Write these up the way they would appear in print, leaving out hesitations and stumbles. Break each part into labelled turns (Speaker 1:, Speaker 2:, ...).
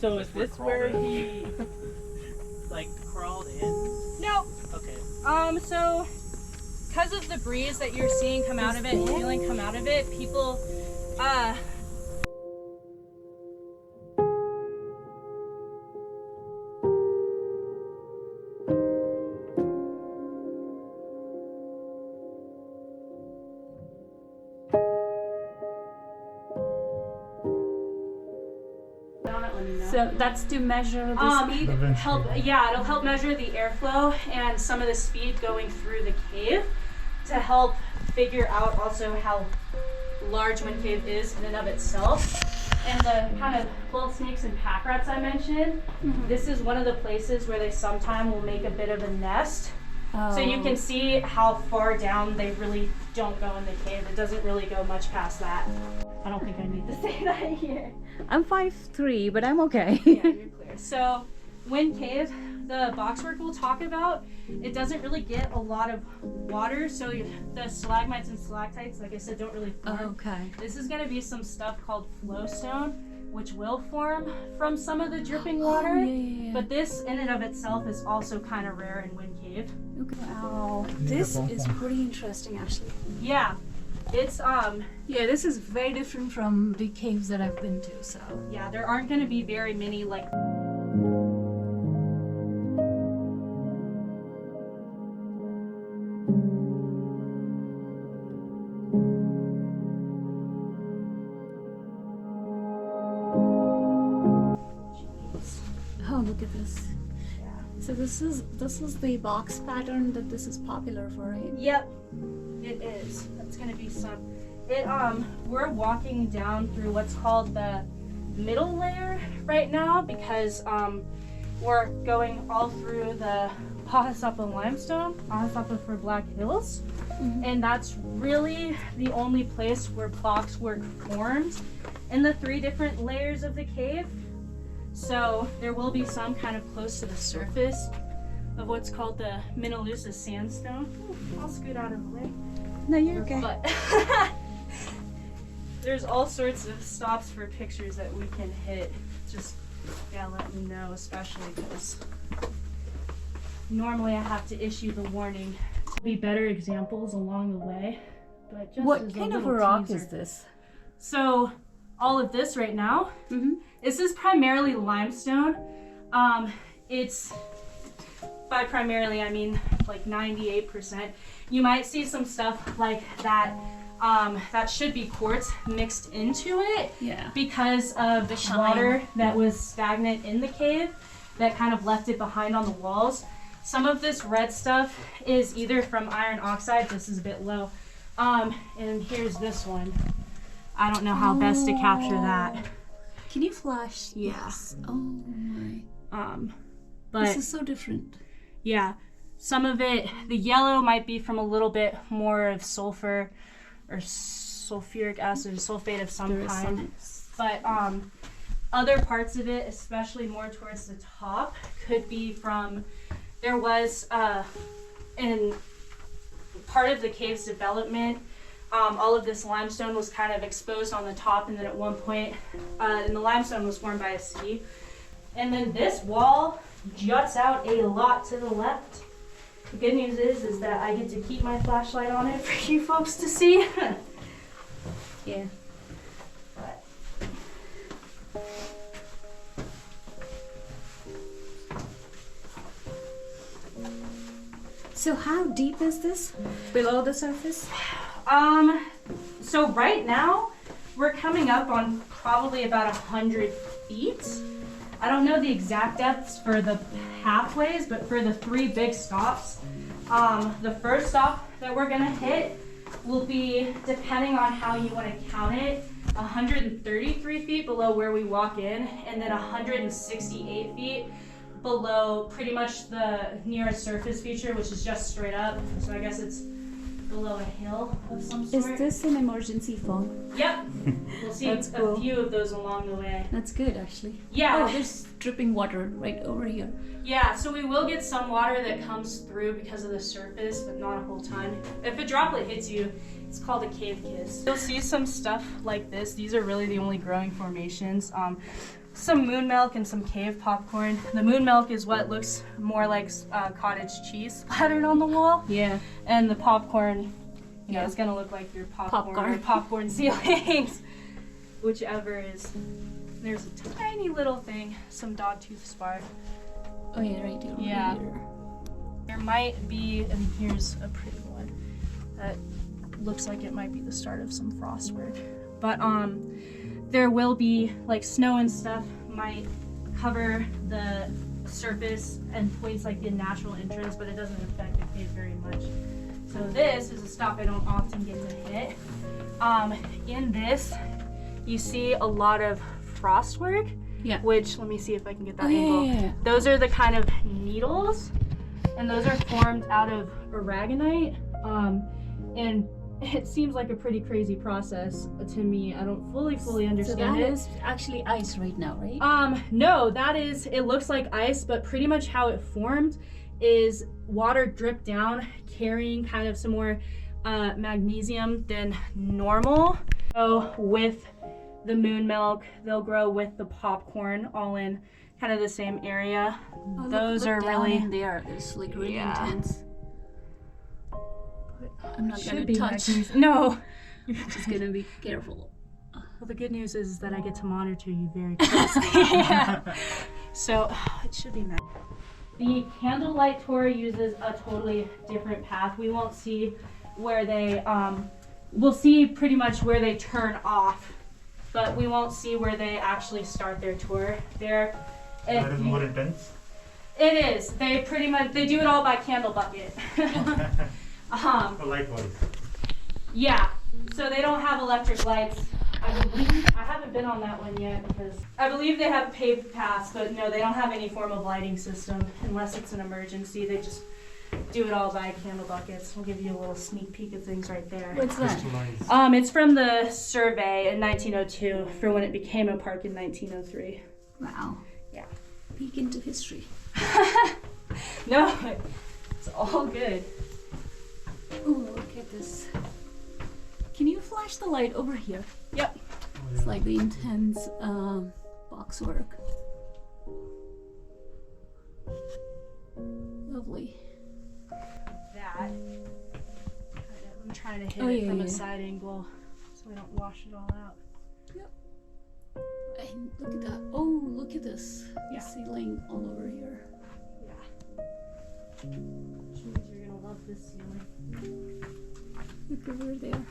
Speaker 1: So is this where he like crawled in?
Speaker 2: No.
Speaker 1: Okay.
Speaker 2: So because of the breeze that you're seeing come out of it, feeling come out of it, people
Speaker 3: So that's to measure the speed?
Speaker 2: it'll help measure the airflow and some of the speed going through the cave to help figure out also how large Wind Cave is in and of itself. And the kind of little snakes and pack rats I mentioned, this is one of the places where they sometime will make a bit of a nest. So you can see how far down they really don't go in the cave. It doesn't really go much past that. I don't think I need to say that here.
Speaker 3: I'm 5'3", but I'm okay.
Speaker 2: Yeah, you're clear. So, Wind Cave, the boxwork we'll talk about, it doesn't really get a lot of water, so the stalagmites and stalactites, like I said, don't really form.
Speaker 3: Okay.
Speaker 2: This is going to be some stuff called flowstone, which will form from some of the dripping water.
Speaker 3: Yeah.
Speaker 2: But this, in and of itself, is also kind of rare in Wind Cave.
Speaker 3: Okay. Wow. This is pretty interesting, actually.
Speaker 2: Yeah. It's
Speaker 3: Yeah, this is very different from the caves that I've been to, so.
Speaker 2: yeah, there aren't going to be very many like
Speaker 3: Oh, look at this. So this is the box pattern that this is popular for, right?
Speaker 2: Yep, it is. That's gonna be some. We're walking down through what's called the middle layer right now because we're going all through the Ahasapa limestone, Ahasapa for Black Hills, and that's really the only place where boxwork forms in the 3 different layers of the cave. So there will be some kind of close to the surface of what's called the Minnelusa sandstone. Ooh, I'll scoot out of the way.
Speaker 3: No, you're okay.
Speaker 2: But there's all sorts of stops for pictures that we can hit. Just let me know, especially because normally I have to issue the warning. There'll be better examples along the way. But just
Speaker 3: What
Speaker 2: as
Speaker 3: kind of a
Speaker 2: little
Speaker 3: rock
Speaker 2: teaser.
Speaker 3: is this?
Speaker 2: So all of this right now, this is primarily limestone. It's by primarily, I mean like 98%. You might see some stuff like that. That should be quartz mixed into it because of the water that was stagnant in the cave that kind of left it behind on the walls. Some of this red stuff is either from iron oxide. This is a bit low. And here's this one. I don't know how best to capture that.
Speaker 3: Can you flash?
Speaker 2: Yes.
Speaker 3: Oh my.
Speaker 2: But
Speaker 3: this is so different.
Speaker 2: yeah, some of it, the yellow might be from a little bit more of sulfur or sulfuric acid, sulfate of some kind. But other parts of it, especially more towards the top, could be from, there was in part of the cave's development, all of this limestone was kind of exposed on the top, and then at one point, and the limestone was formed by a sea. And then this wall juts out a lot to the left. The good news is that I get to keep my flashlight on it for you folks to see.
Speaker 3: Yeah.
Speaker 2: But
Speaker 3: So how deep is this? Below the surface?
Speaker 2: so right now we're coming up on probably about 100 feet. I don't know the exact depths for the pathways, but for the 3 big stops, the first stop that we're gonna hit will be, depending on how you want to count it, 133 feet below where we walk in, and then 168 feet below pretty much the nearest surface feature, which is just straight up. So I guess it's below a hill of some sort.
Speaker 3: Is this an emergency phone?
Speaker 2: Yep. We'll see
Speaker 3: That's cool.
Speaker 2: a few of those along the way.
Speaker 3: That's good, actually.
Speaker 2: Yeah.
Speaker 3: Oh, there's dripping water right over here.
Speaker 2: Yeah, so we will get some water that comes through because of the surface, but not a whole ton. If a droplet hits you, It's called a cave kiss. You'll see some stuff like this. These are really the only growing formations. Some moon milk and some cave popcorn. The moon milk is what looks more like cottage cheese splattered on the wall.
Speaker 3: Yeah.
Speaker 2: And the popcorn, you know, is gonna look like your popcorn or popcorn ceilings, whichever is. There's a tiny little thing, some dogtooth spar.
Speaker 3: Oh yeah, right there.
Speaker 2: Yeah.
Speaker 3: Here.
Speaker 2: There might be, and here's a pretty one that looks like it might be the start of some frost work. But there will be like snow and stuff might cover the surface and points like the natural entrance, but it doesn't affect the cave very much. So this is a stop I don't often get to hit. In this, you see a lot of frost work.
Speaker 3: Yeah.
Speaker 2: Which, let me see if I can get that
Speaker 3: Oh, yeah,
Speaker 2: angle.
Speaker 3: yeah, yeah.
Speaker 2: Those are the kind of needles, and those are formed out of aragonite. And it seems like a pretty crazy process to me. I don't fully understand
Speaker 3: So that
Speaker 2: it.
Speaker 3: is actually ice right now, right?
Speaker 2: No, that is, it looks like ice, but pretty much how it formed is water dripped down, carrying kind of some more magnesium than normal. So with the moon milk, they'll grow with the popcorn, all in kind of the same area.
Speaker 3: Oh,
Speaker 2: Those
Speaker 3: look
Speaker 2: are
Speaker 3: down
Speaker 2: really
Speaker 3: in there. It's like really
Speaker 2: Yeah.
Speaker 3: intense. I'm not
Speaker 2: should
Speaker 3: gonna
Speaker 2: be
Speaker 3: touch.
Speaker 2: No.
Speaker 3: Just gonna be careful.
Speaker 2: Well, the good news is that I get to monitor you very closely. Yeah. So it should be nice. The candlelight tour uses a totally different path. We won't see where they, we'll see pretty much where they turn off, but we won't see where they actually start their tour.
Speaker 4: That is more intense.
Speaker 2: It is. They pretty much, they do it all by candle bucket.
Speaker 4: Likewise.
Speaker 2: Yeah, so they don't have electric lights. I believe, I haven't been on that one yet because I believe they have paved paths, but no, they don't have any form of lighting system unless it's an emergency. They just do it all by candle buckets. I'll give you a little sneak peek of things right there.
Speaker 3: What's that?
Speaker 4: Crystallized.
Speaker 2: It's from the survey in 1902 for when it became a park in 1903.
Speaker 3: Wow.
Speaker 2: Yeah.
Speaker 3: Peek into history.
Speaker 2: No, it's all good.
Speaker 3: Oh, look at this. Can you flash the light over here?
Speaker 2: Yep.
Speaker 3: It's like the intense box work. Lovely.
Speaker 2: That. I'm trying to hit
Speaker 3: Oh,
Speaker 2: it
Speaker 3: yeah,
Speaker 2: from
Speaker 3: yeah.
Speaker 2: a side angle so I don't wash it all out.
Speaker 3: And look at that. Oh, look at this.
Speaker 2: Yeah.
Speaker 3: The ceiling all over here.
Speaker 2: Yeah. Which means you're gonna love this ceiling.
Speaker 3: Look over there.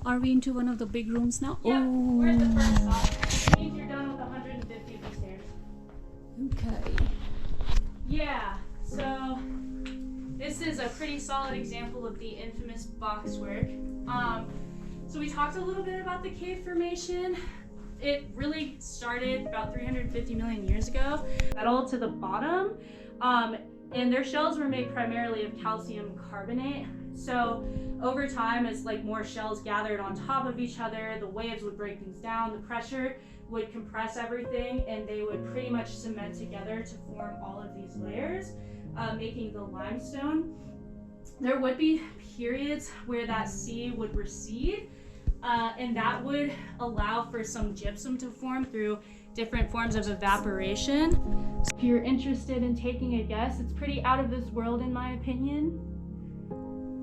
Speaker 3: Are we into one of the big rooms now?
Speaker 2: Yeah,
Speaker 3: Oh.
Speaker 2: we're at the first stop. Which means you're done with 150 of the stairs.
Speaker 3: Okay.
Speaker 2: Yeah, so this is a pretty solid example of the infamous boxwork. So we talked a little bit about the cave formation. It really started about 350 million years ago. Metal to the bottom, and their shells were made primarily of calcium carbonate. So over time, as like more shells gathered on top of each other, the waves would break things down, the pressure would compress everything, and they would pretty much cement together to form all of these layers, making the limestone. There would be periods where that sea would recede, and that would allow for some gypsum to form through different forms of evaporation. So if you're interested in taking a guess, it's pretty out of this world in my opinion.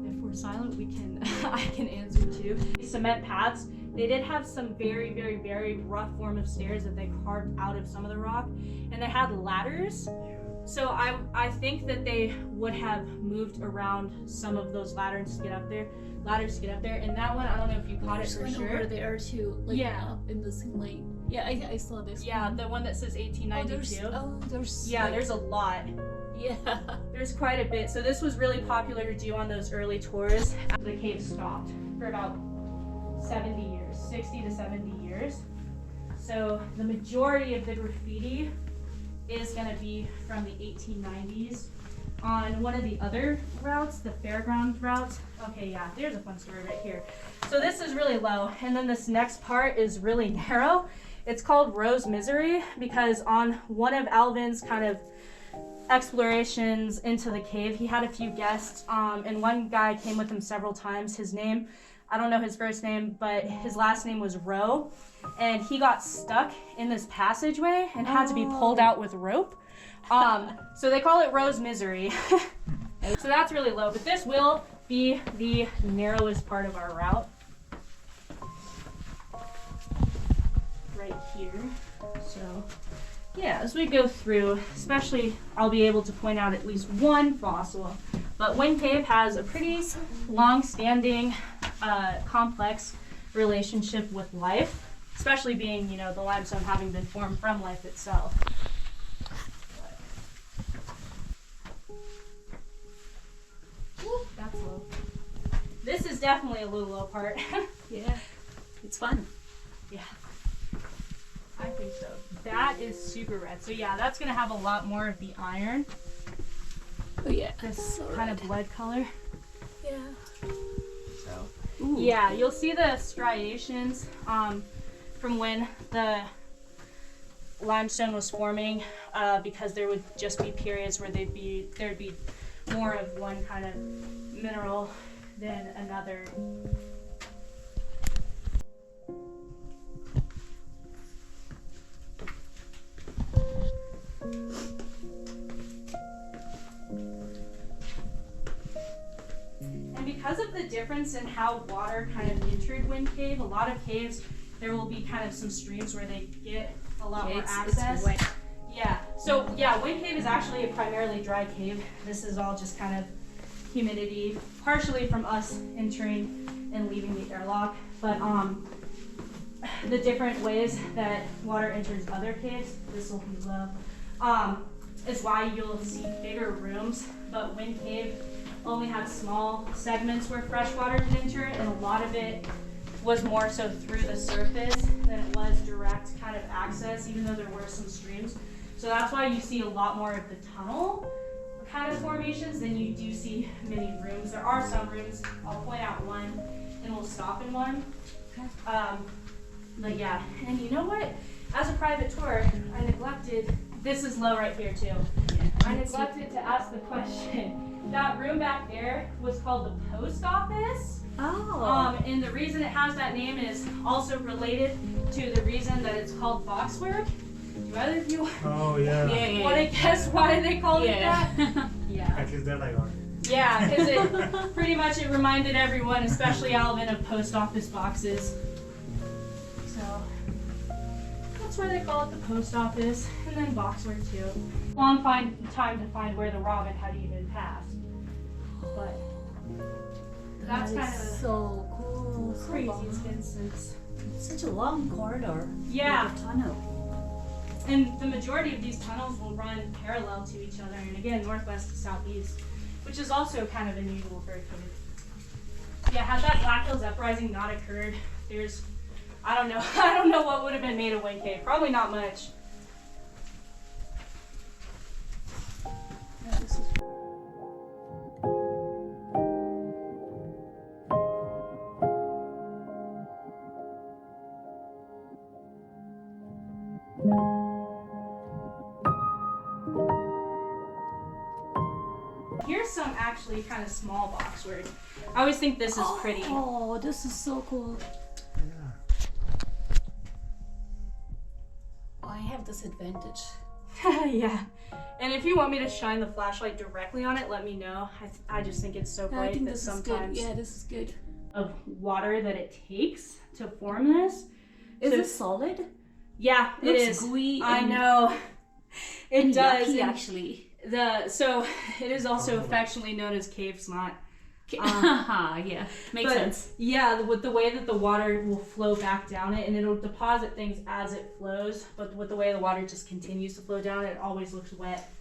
Speaker 2: If we're silent, we can I can answer too. Cement paths, they did have some very, very, very rough form of stairs that they carved out of some of the rock, and they had ladders. So I think that they would have moved around some of those ladders to get up there. And that one, I don't know if you caught it
Speaker 3: There's
Speaker 2: for
Speaker 3: one
Speaker 2: sure.
Speaker 3: over there too, like
Speaker 2: Yeah.
Speaker 3: up in the ceiling. Yeah, I saw this.
Speaker 2: Yeah,
Speaker 3: one.
Speaker 2: the one that says 1892.
Speaker 3: There's
Speaker 2: Yeah,
Speaker 3: like,
Speaker 2: there's a lot.
Speaker 3: yeah.
Speaker 2: There's quite a bit. So this was really popular to do on those early tours. The cave stopped for about 70 years, 60 to 70 years. So the majority of the graffiti is going to be from the 1890s. On one of the other routes, the fairground route, okay, yeah, there's a fun story right here. So this is really low, and then this next part is really narrow. It's called Rose Misery because on one of Alvin's kind of explorations into the cave. He had a few guests, and one guy came with him several times. His name, I don't know his first name, but his last name was Roe, and he got stuck in this passageway and had to be pulled out with rope. So they call it Roe's Misery. So that's really low, but this will be the narrowest part of our route. Right here. So yeah, as we go through, especially I'll be able to point out at least one fossil. But Wind Cave has a pretty long-standing, complex relationship with life, especially being, you know, the limestone having been formed from life itself. Woo, that's low. This is definitely a little low part.
Speaker 3: Yeah, it's fun.
Speaker 2: Yeah, I think so. That is super red. So yeah, that's gonna have a lot more of the iron.
Speaker 3: Oh yeah,
Speaker 2: This
Speaker 3: so
Speaker 2: kind
Speaker 3: red.
Speaker 2: of blood color.
Speaker 3: Yeah.
Speaker 2: So
Speaker 3: Ooh.
Speaker 2: yeah, you'll see the striations from when the limestone was forming, because there would just be periods where there'd be more of one kind of mineral than another. And because of the difference in how water kind of entered Wind Cave, a lot of caves, there will be kind of some streams where they get a lot more access.
Speaker 3: It's wet.
Speaker 2: Yeah, so yeah, Wind Cave is actually a primarily dry cave. This is all just kind of humidity, partially from us entering and leaving the airlock, but the different ways that water enters other caves, this will be low, is why you'll see bigger rooms, but Wind Cave only had small segments where fresh water could enter, and a lot of it was more so through the surface than it was direct kind of access, even though there were some streams. So that's why you see a lot more of the tunnel kind of formations than you do see many rooms. There are some rooms, I'll point out one, and we'll stop in one. But yeah, and you know what? As a private tour, I neglected, this is low right here too. I neglected to ask the question. That room back there was called the post office.
Speaker 3: Oh.
Speaker 2: And the reason it has that name is also related to the reason that it's called boxwork. Do either of you
Speaker 4: Oh yeah.
Speaker 2: want to guess why they called it that? Yeah.
Speaker 4: At least that I got.
Speaker 2: Yeah, because it pretty much it reminded everyone, especially Alvin, of post office boxes. So that's why they call it the post office, and then boxwork too. Long time to find where the robin had even passed, but that's
Speaker 3: That
Speaker 2: kind
Speaker 3: is
Speaker 2: of
Speaker 3: so cool.
Speaker 2: a
Speaker 3: So
Speaker 2: crazy
Speaker 3: long.
Speaker 2: instance.
Speaker 3: Such a long corridor.
Speaker 2: Yeah.
Speaker 3: Like a tunnel.
Speaker 2: And the majority of these tunnels will run parallel to each other, and again, northwest to southeast, which is also kind of unusual for a cave. Yeah, had that Black Hills uprising not occurred, there's, I don't know what would have been made of Wind Cave. Probably not much.
Speaker 3: Yeah, this is
Speaker 2: Here's some actually kind of small boxwork. I always think this is pretty.
Speaker 3: Oh, this is so cool.
Speaker 4: Yeah.
Speaker 3: I have this advantage.
Speaker 2: Yeah. And if you want me to shine the flashlight directly on it, let me know. I just think it's so
Speaker 3: I
Speaker 2: bright
Speaker 3: think
Speaker 2: that
Speaker 3: this is good.
Speaker 2: sometimes
Speaker 3: Yeah, this is good.
Speaker 2: of water that it takes to form this.
Speaker 3: Is
Speaker 2: So-
Speaker 3: it solid?
Speaker 2: Yeah, it
Speaker 3: Looks
Speaker 2: is.
Speaker 3: gooey
Speaker 2: I
Speaker 3: and-
Speaker 2: know. It
Speaker 3: and
Speaker 2: does.
Speaker 3: yucky,
Speaker 2: and
Speaker 3: actually.
Speaker 2: so it is also affectionately known as cave snot.
Speaker 3: Yeah, makes
Speaker 2: But,
Speaker 3: sense.
Speaker 2: Yeah, with the way that the water will flow back down it, and it'll deposit things as it flows. But with the way the water just continues to flow down, it always looks wet.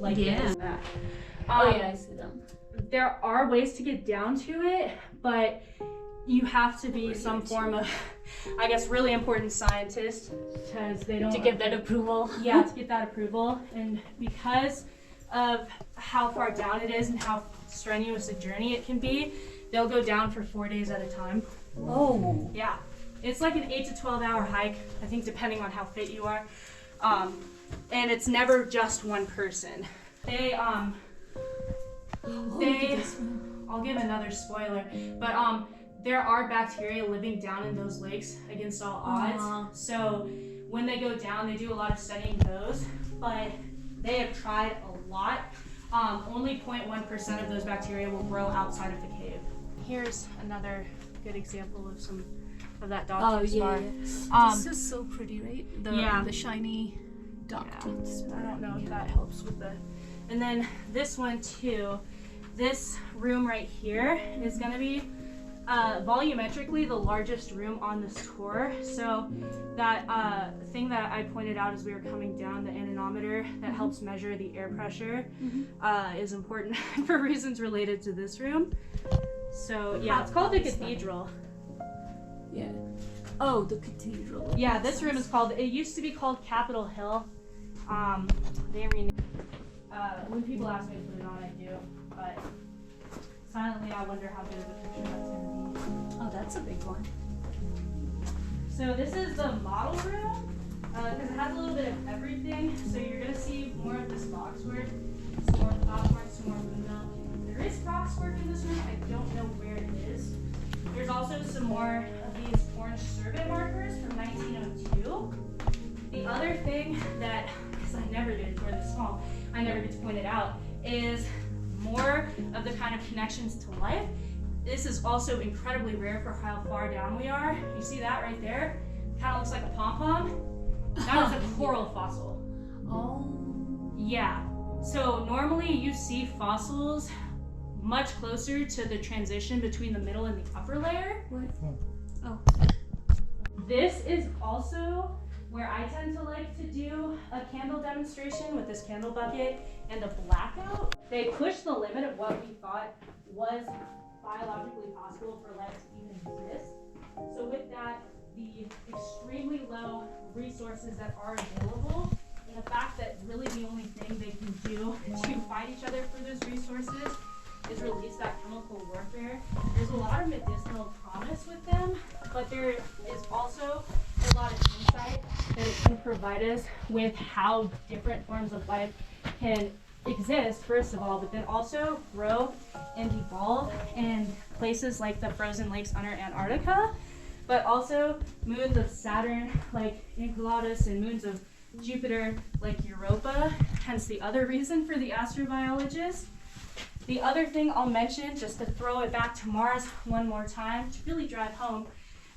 Speaker 2: Like
Speaker 3: Yeah.
Speaker 2: this.
Speaker 3: Oh yeah, I see them.
Speaker 2: There are ways to get down to it, but you have to be some form of, I guess, really important scientist, because they don't
Speaker 3: To get that approval.
Speaker 2: yeah, to get that approval. And because of how far down it is and how strenuous a journey it can be, they'll go down for 4 days at a time.
Speaker 3: Oh.
Speaker 2: Yeah, it's like an 8 to 12 hour hike, I think, depending on how fit you are. And it's never just one person. They
Speaker 3: Oh, look at this one.
Speaker 2: I'll give another spoiler, but there are bacteria living down in those lakes against all odds. So when they go down, they do a lot of studying those, but they have tried a lot. Only 0.1% of those bacteria will grow outside of the cave. Here's another good example of some of that dogtooth spar.
Speaker 3: This is so pretty, right? The shiny dogtooth spar.
Speaker 2: I don't know if that helps with the. And then this one too. This room right here is going to be volumetrically the largest room on this tour. So that thing that I pointed out as we were coming down, the anemometer that helps measure the air pressure, is important for reasons related to this room. So yeah, it's called the cathedral.
Speaker 3: Yeah. Oh, the cathedral.
Speaker 2: Yeah, this room is called, it used to be called Capitol Hill. They renamed when people ask me to put it on, I do. But silently, I wonder how good of a picture that's going to be.
Speaker 3: Oh, that's a big one.
Speaker 2: So this is the model room, because it has a little bit of everything. So you're going to see more of this boxwork, some more platform, some more windmill. There is boxwork in this room. I don't know where it is. There's also some more of these orange survey markers from 1902. The other thing that, because I never did, we're this small, I never get to point it out, is more of the kind of connections to life. This is also incredibly rare for how far down we are. You see that right there? Kind of looks like a pom-pom. That is a coral fossil.
Speaker 3: Oh.
Speaker 2: Yeah. So normally you see fossils much closer to the transition between the middle and the upper layer.
Speaker 3: What? Oh.
Speaker 2: This is also where I tend to like to do a candle demonstration with this candle bucket and a blackout. They pushed the limit of what we thought was biologically possible for life to even exist. So with that, the extremely low resources that are available, and the fact that really the only thing they can do to fight each other for those resources is release that chemical warfare. There's a lot of medicinal promise with them, but there is also a lot of insight that it can provide us with how different forms of life can exist, first of all, but then also grow and evolve in places like the frozen lakes under Antarctica, but also moons of Saturn like Enceladus and moons of Jupiter like Europa, hence the other reason for the astrobiologist. The other thing I'll mention, just to throw it back to Mars one more time, to really drive home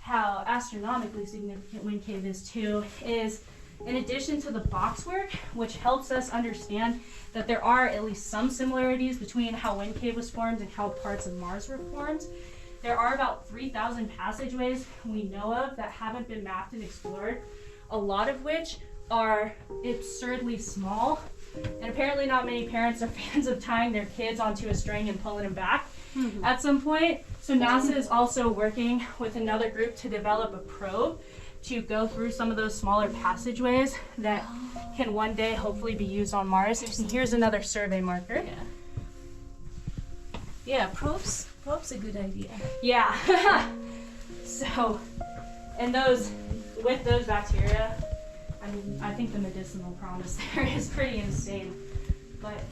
Speaker 2: how astronomically significant Wind Cave is too, is in addition to the boxwork, which helps us understand that there are at least some similarities between how Wind Cave was formed and how parts of Mars were formed, there are about 3,000 passageways we know of that haven't been mapped and explored, a lot of which are absurdly small. And apparently not many parents are fans of tying their kids onto a string and pulling them back at some point. So NASA is also working with another group to develop a probe to go through some of those smaller passageways that can one day hopefully be used on Mars. And here's another survey marker.
Speaker 3: Yeah, probe's a good idea.
Speaker 2: Yeah. So, and those, with those bacteria, I mean, I think the medicinal promise there is pretty insane. But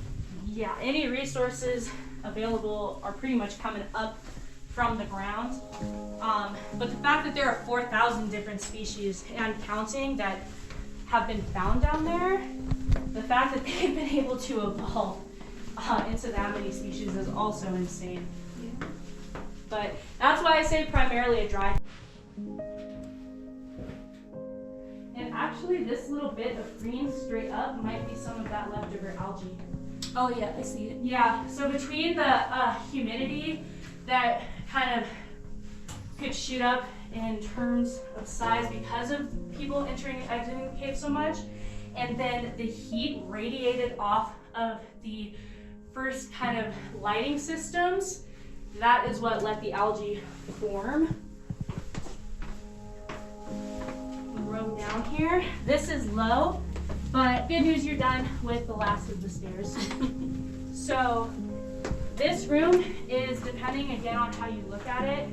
Speaker 2: yeah, any resources available are pretty much coming up from the ground. But the fact that there are 4,000 different species and counting that have been found down there, the fact that they've been able to evolve into that many species is also insane.
Speaker 3: Yeah.
Speaker 2: But that's why I say primarily a dry. And actually, this little bit of green straight up might be some of that leftover algae.
Speaker 3: Oh yeah, I see it.
Speaker 2: Yeah, so between the humidity that kind of could shoot up in terms of size because of people entering and exiting the cave so much, and then the heat radiated off of the first kind of lighting systems, that is what let the algae form. Row down here. This is low, but good news, you're done with the last of the stairs. So this room is, depending again on how you look at it,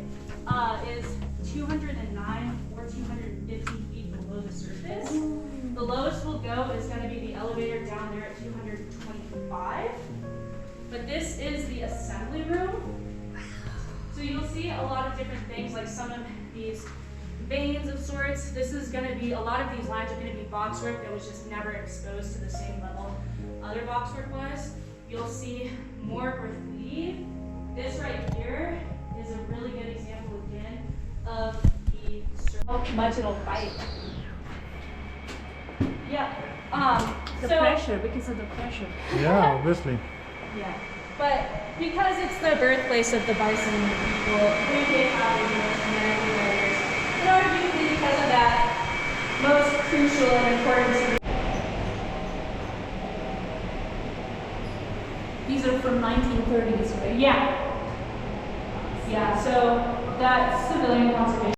Speaker 2: is 209 or 250 feet below the surface. The lowest we'll go is going to be the elevator down there at 225 1925. But this is the assembly room. So you'll see a lot of different things, like some of these veins of sorts. This is going to be, a lot of these lines are going to be boxwork that was just never exposed to the same level other boxwork was. You'll see more graffiti. This right here is a really good example again of how much it'll fight. Yeah.
Speaker 3: The
Speaker 2: so,
Speaker 3: pressure, because of the pressure.
Speaker 4: Yeah, obviously.
Speaker 2: Yeah. But because it's the birthplace of the bison people, we did have the most genetically diverse. And arguably because of that, most crucial and important to
Speaker 3: These are from 1930s, right?
Speaker 2: yeah. Yeah, so that civilian conservation